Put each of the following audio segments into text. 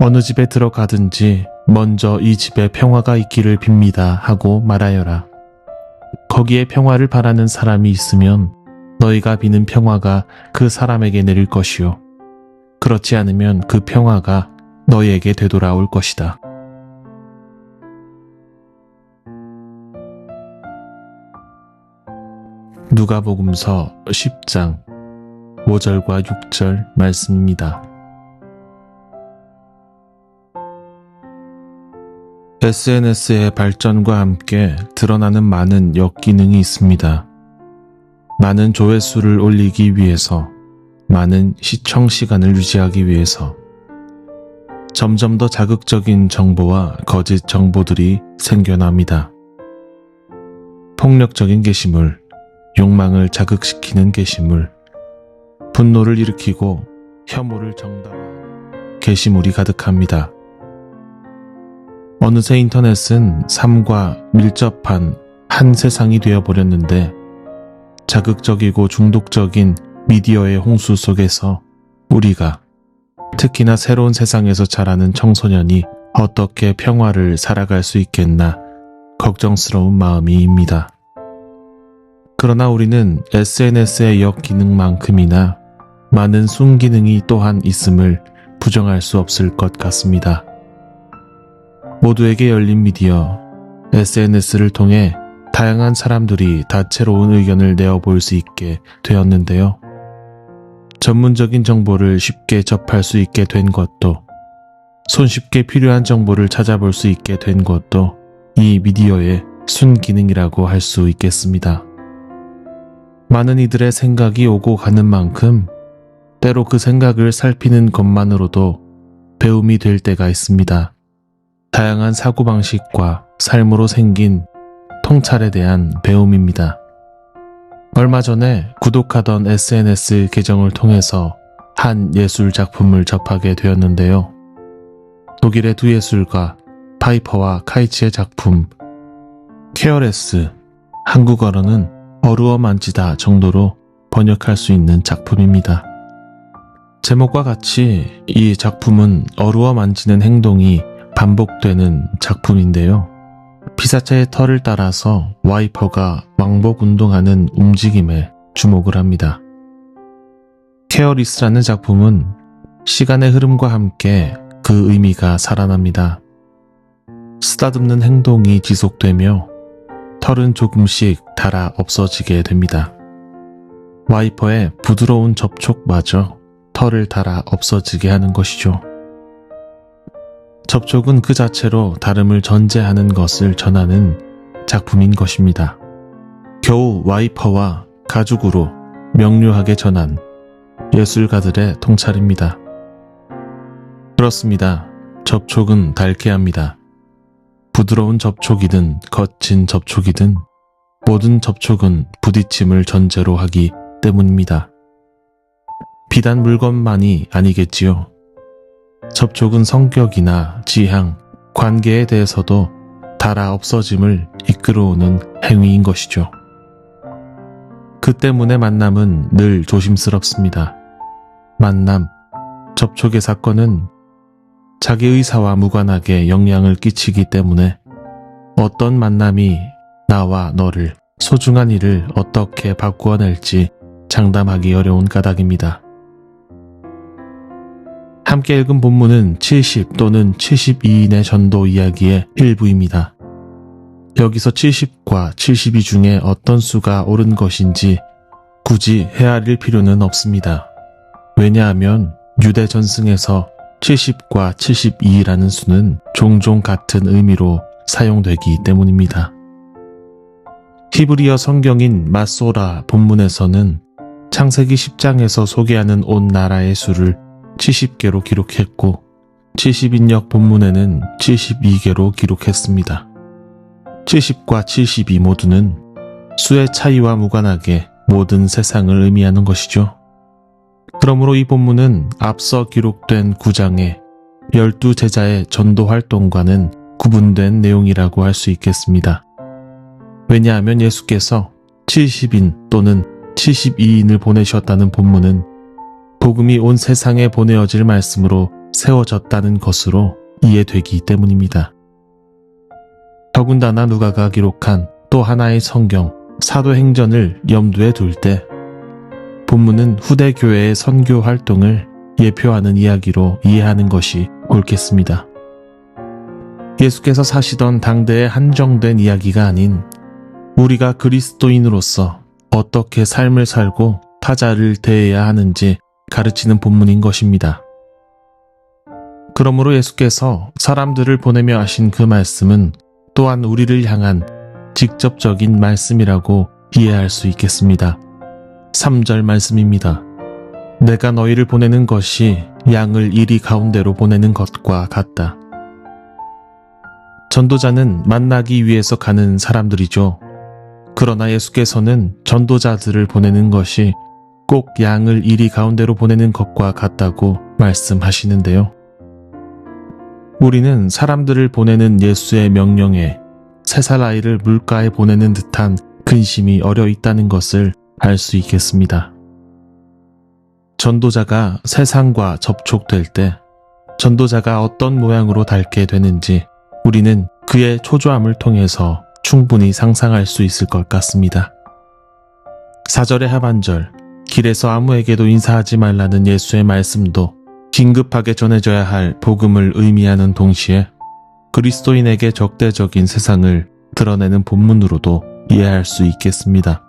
어느 집에 들어가든지 먼저 이 집에 평화가 있기를 빕니다 하고 말하여라. 거기에 평화를 바라는 사람이 있으면 너희가 비는 평화가 그 사람에게 내릴 것이요. 그렇지 않으면 그 평화가 너희에게 되돌아올 것이다. 누가복음서 10장 5절과 6절 말씀입니다. SNS의 발전과 함께 드러나는 많은 역기능이 있습니다. 많은 조회수를 올리기 위해서, 많은 시청 시간을 유지하기 위해서 점점 더 자극적인 정보와 거짓 정보들이 생겨납니다. 폭력적인 게시물, 욕망을 자극시키는 게시물, 분노를 일으키고 혐오를 정당화하는 게시물이 가득합니다. 어느새 인터넷은 삶과 밀접한 한 세상이 되어버렸는데 자극적이고 중독적인 미디어의 홍수 속에서 우리가 특히나 새로운 세상에서 자라는 청소년이 어떻게 평화를 살아갈 수 있겠나 걱정스러운 마음이입니다. 그러나 우리는 SNS의 역기능만큼이나 많은 순기능이 또한 있음을 부정할 수 없을 것 같습니다. 모두에게 열린 미디어, SNS를 통해 다양한 사람들이 다채로운 의견을 내어볼 수 있게 되었는데요. 전문적인 정보를 쉽게 접할 수 있게 된 것도, 손쉽게 필요한 정보를 찾아볼 수 있게 된 것도 이 미디어의 순기능이라고 할 수 있겠습니다. 많은 이들의 생각이 오고 가는 만큼 때로 그 생각을 살피는 것만으로도 배움이 될 때가 있습니다. 다양한 사고방식과 삶으로 생긴 통찰에 대한 배움입니다. 얼마 전에 구독하던 SNS 계정을 통해서 한 예술 작품을 접하게 되었는데요. 독일의 두 예술가 파이퍼와 카이츠의 작품 케어레스, 한국어로는 어루어 만지다 정도로 번역할 수 있는 작품입니다. 제목과 같이 이 작품은 어루어 만지는 행동이 반복되는 작품인데요. 피사체의 털을 따라서 와이퍼가 왕복 운동하는 움직임에 주목을 합니다. 케어리스라는 작품은 시간의 흐름과 함께 그 의미가 살아납니다. 쓰다듬는 행동이 지속되며 털은 조금씩 닳아 없어지게 됩니다. 와이퍼의 부드러운 접촉마저 털을 닳아 없어지게 하는 것이죠. 접촉은 그 자체로 다름을 전제하는 것을 전하는 작품인 것입니다. 겨우 와이퍼와 가죽으로 명료하게 전한 예술가들의 통찰입니다. 그렇습니다. 접촉은 닳게 합니다. 부드러운 접촉이든 거친 접촉이든 모든 접촉은 부딪힘을 전제로 하기 때문입니다. 비단 물건만이 아니겠지요. 접촉은 성격이나 지향, 관계에 대해서도 닳아 없어짐을 이끌어오는 행위인 것이죠. 그 때문에 만남은 늘 조심스럽습니다. 만남, 접촉의 사건은 자기 의사와 무관하게 영향을 끼치기 때문에 어떤 만남이 나와 너를, 소중한 이를 어떻게 바꾸어낼지 장담하기 어려운 까닭입니다. 함께 읽은 본문은 70 또는 72인의 전도 이야기의 일부입니다. 여기서 70과 72 중에 어떤 수가 옳은 것인지 굳이 헤아릴 필요는 없습니다. 왜냐하면 유대 전승에서 70과 72라는 수는 종종 같은 의미로 사용되기 때문입니다. 히브리어 성경인 마소라 본문에서는 창세기 10장에서 소개하는 온 나라의 수를 70개로 기록했고 70인역 본문에는 72개로 기록했습니다. 70과 72 모두는 수의 차이와 무관하게 모든 세상을 의미하는 것이죠. 그러므로 이 본문은 앞서 기록된 9장의 12제자의 전도 활동과는 구분된 내용이라고 할 수 있겠습니다. 왜냐하면 예수께서 70인 또는 72인을 보내셨다는 본문은 복음이 온 세상에 보내어질 말씀으로 세워졌다는 것으로 이해되기 때문입니다. 더군다나 누가가 기록한 또 하나의 성경, 사도행전을 염두에 둘 때 본문은 후대 교회의 선교 활동을 예표하는 이야기로 이해하는 것이 옳겠습니다. 예수께서 사시던 당대에 한정된 이야기가 아닌 우리가 그리스도인으로서 어떻게 삶을 살고 타자를 대해야 하는지 가르치는 본문인 것입니다. 그러므로 예수께서 사람들을 보내며 하신 그 말씀은 또한 우리를 향한 직접적인 말씀이라고 이해할 수 있겠습니다. 3절 말씀입니다. 내가 너희를 보내는 것이 양을 이리 가운데로 보내는 것과 같다. 전도자는 만나기 위해서 가는 사람들이죠. 그러나 예수께서는 전도자들을 보내는 것이 꼭 양을 이리 가운데로 보내는 것과 같다고 말씀하시는데요. 우리는 사람들을 보내는 예수의 명령에 3살 아이를 물가에 보내는 듯한 근심이 어려 있다는 것을 알 수 있겠습니다. 전도자가 세상과 접촉될 때 전도자가 어떤 모양으로 닳게 되는지 우리는 그의 초조함을 통해서 충분히 상상할 수 있을 것 같습니다. 4절의 하반절, 길에서 아무에게도 인사하지 말라는 예수의 말씀도 긴급하게 전해져야 할 복음을 의미하는 동시에 그리스도인에게 적대적인 세상을 드러내는 본문으로도 이해할 수 있겠습니다.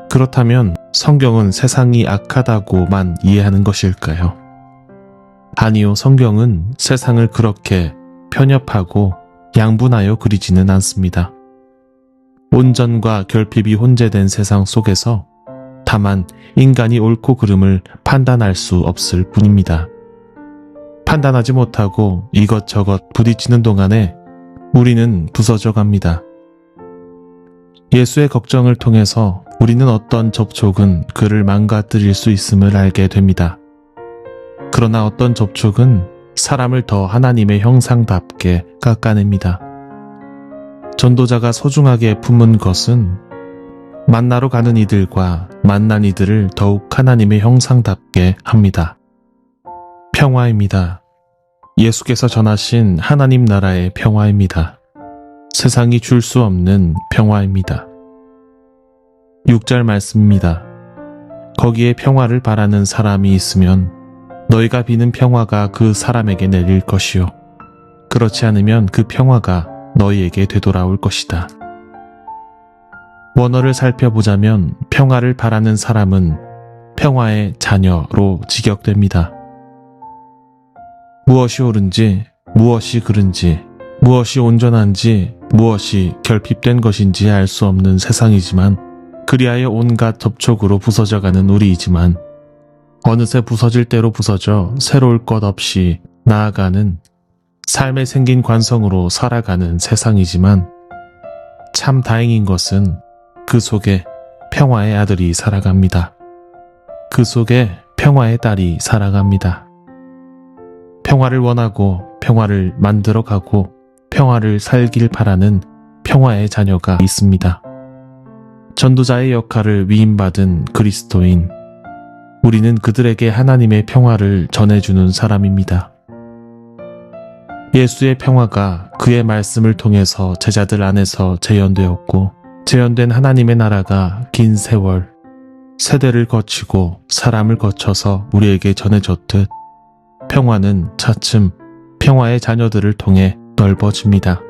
그렇다면 성경은 세상이 악하다고만 이해하는 것일까요? 아니요, 성경은 세상을 그렇게 편협하고 양분하여 그리지는 않습니다. 온전과 결핍이 혼재된 세상 속에서 다만 인간이 옳고 그름을 판단할 수 없을 뿐입니다. 판단하지 못하고 이것저것 부딪히는 동안에 우리는 부서져 갑니다. 예수의 걱정을 통해서 우리는 어떤 접촉은 그를 망가뜨릴 수 있음을 알게 됩니다. 그러나 어떤 접촉은 사람을 더 하나님의 형상답게 깎아냅니다. 전도자가 소중하게 품은 것은 만나러 가는 이들과 만난 이들을 더욱 하나님의 형상답게 합니다. 평화입니다. 예수께서 전하신 하나님 나라의 평화입니다. 세상이 줄 수 없는 평화입니다. 6절 말씀입니다. 거기에 평화를 바라는 사람이 있으면 너희가 비는 평화가 그 사람에게 내릴 것이요. 그렇지 않으면 그 평화가 너희에게 되돌아올 것이다. 원어를 살펴보자면 평화를 바라는 사람은 평화의 자녀로 직역됩니다. 무엇이 옳은지, 무엇이 그른지, 무엇이 온전한지, 무엇이 결핍된 것인지 알 수 없는 세상이지만 그리하여 온갖 접촉으로 부서져가는 우리이지만 어느새 부서질 대로 부서져 새로울 것 없이 나아가는 삶에 생긴 관성으로 살아가는 세상이지만 참 다행인 것은 그 속에 평화의 아들이 살아갑니다. 그 속에 평화의 딸이 살아갑니다. 평화를 원하고 평화를 만들어가고 평화를 살길 바라는 평화의 자녀가 있습니다. 전도자의 역할을 위임받은 그리스도인, 우리는 그들에게 하나님의 평화를 전해주는 사람입니다. 예수의 평화가 그의 말씀을 통해서 제자들 안에서 재현되었고 재현된 하나님의 나라가 긴 세월, 세대를 거치고 사람을 거쳐서 우리에게 전해졌듯 평화는 차츰 평화의 자녀들을 통해 넓어집니다.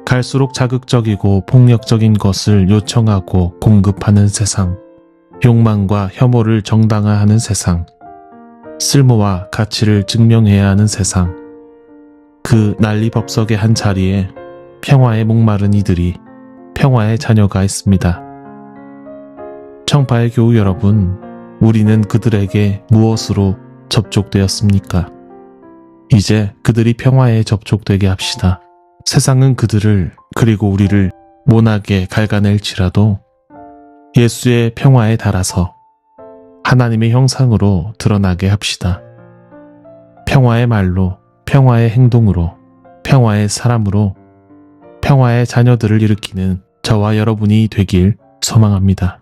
갈수록 자극적이고 폭력적인 것을 요청하고 공급하는 세상, 욕망과 혐오를 정당화하는 세상, 쓸모와 가치를 증명해야 하는 세상, 그 난리법석의 한 자리에 평화에 목마른 이들이 평화의 자녀가 있습니다. 청파의 교우 여러분, 우리는 그들에게 무엇으로 접촉되었습니까? 이제 그들이 평화에 접촉되게 합시다. 세상은 그들을 그리고 우리를 모나게 갉아낼지라도 예수의 평화에 달아서 하나님의 형상으로 드러나게 합시다. 평화의 말로, 평화의 행동으로, 평화의 사람으로 평화의 자녀들을 일으키는 저와 여러분이 되길 소망합니다.